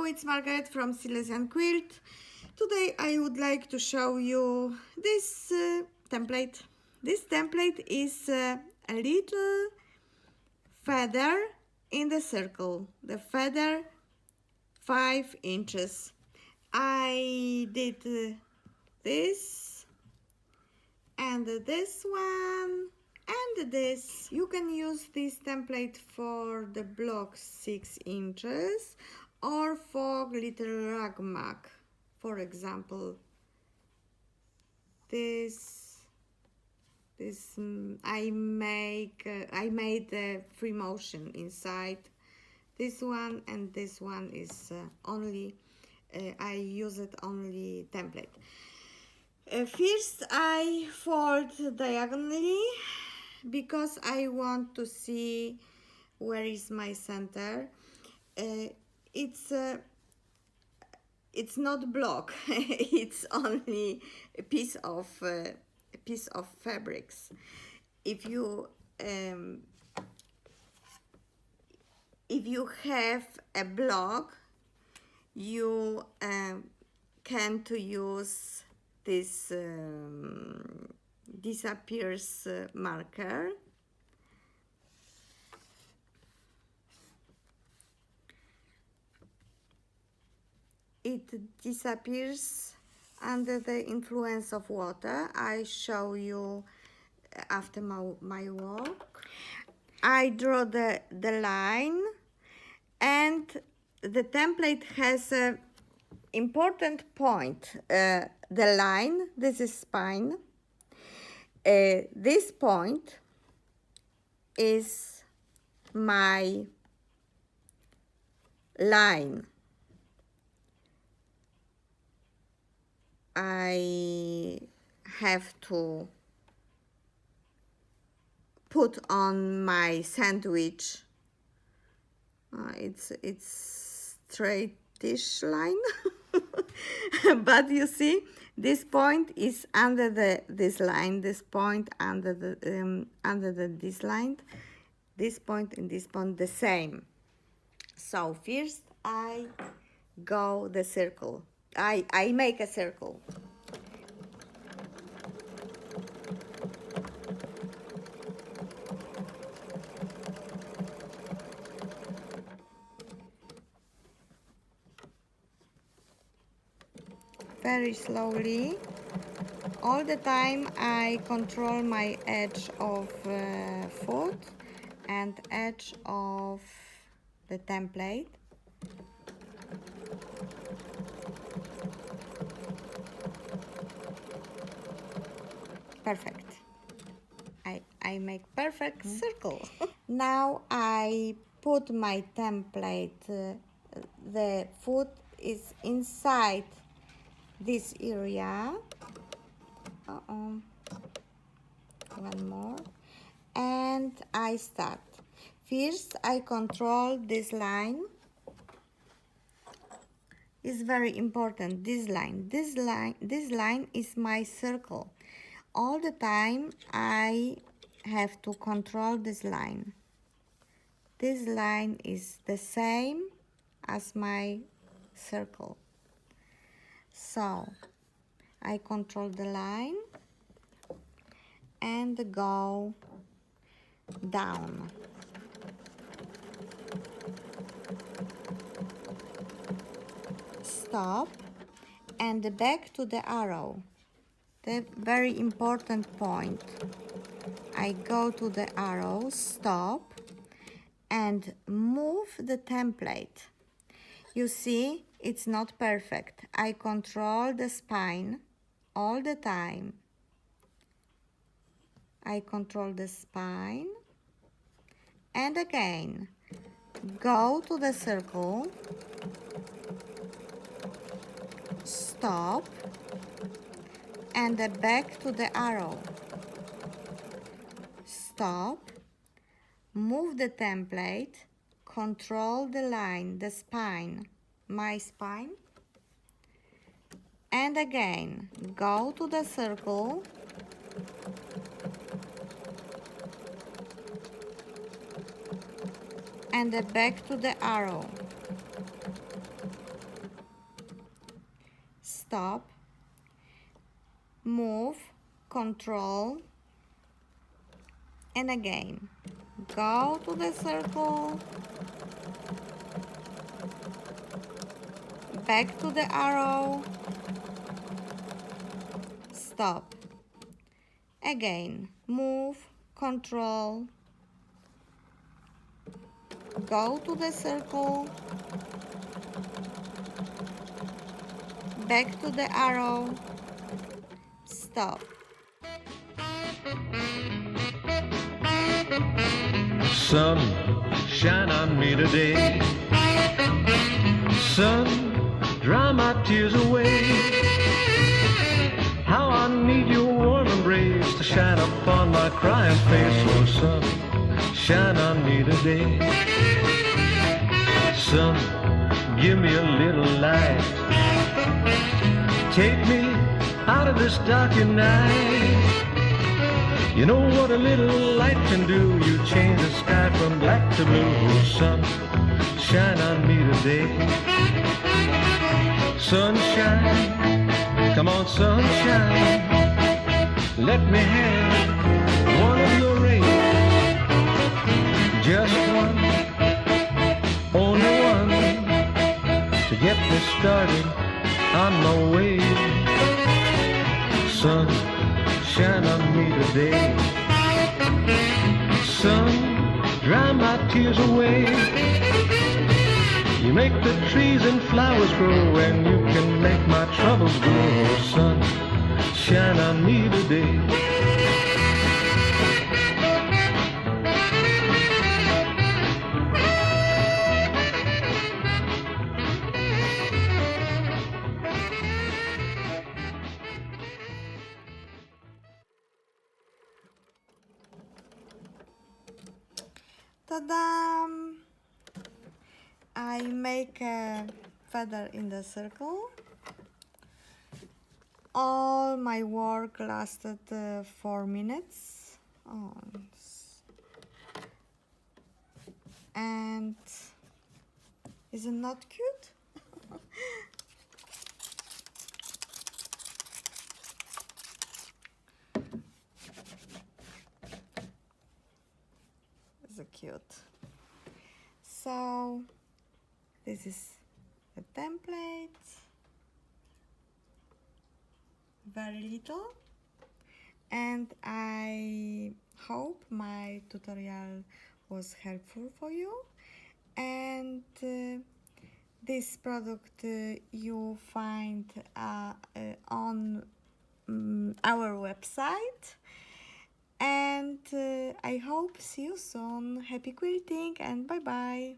it's Margaret from Silesian Quilt. Today I would like to show you this template. This template is a little feather in the circle. The feather 5 inches. I did this and this one and this. You can use this template for the block 6 inches or for little rag mat. For example, I made a free motion inside this one, and this one is only I use it only template. First I fold diagonally because I want to see where is my center. It's not block. It's only a piece of fabrics. If you have a block, you can to use this disappears marker. It disappears under the influence of water. I show you after my work. I draw the line, and the template has a important point. The line, this is spine. This point is my line. I have to put on my sandwich. It's straightish line, but you see, this point is under this line. This point under this line. This point and this point the same. So first I go the circle. I make a circle. Very slowly. All the time I control my edge of foot and edge of the template. Perfect. I make perfect circle. Now I put my template. The foot is inside this area. One more. And I start. First I control this line. It's very important. This line is my circle. All the time I have to control this line. This line is the same as my circle. So I control the line and go down. Stop and back to the arrow. The very important point. I go to the arrow, stop, and move the template. You see, it's not perfect. I control the spine all the time. I control the spine, and again, go to the circle, stop, and back to the arrow. Stop, move the template, control the line, the spine, my spine, and again, go to the circle, and back to the arrow. stop, move, control, and again. Go to the circle, back to the arrow, stop, again, move, control, go to the circle, back to the arrow, stop. Sun, shine on me today. Sun, dry my tears away. How I need your warm embrace to shine upon my crying face. Oh, sun, shine on me today. Sun, give me a little light. Take me out of this darkened night. You know what a little light can do. You change the sky from black to blue. Oh, sun, shine on me today. Sunshine, come on, sunshine. Let me have one of your rays. Just one, only one, to get me started on my way. Sun, shine on me today. Sun, dry my tears away. You make the trees and flowers grow, and you can make my troubles go. Oh, sun, shine on me today. Ta-da! I make a feather in the circle. All my work lasted 4 minutes. Oh, and is it not cute? It's cute. So this is the template, very little, and I hope my tutorial was helpful for you. And this product you find on our website. And I hope see you soon. Happy quilting and bye bye.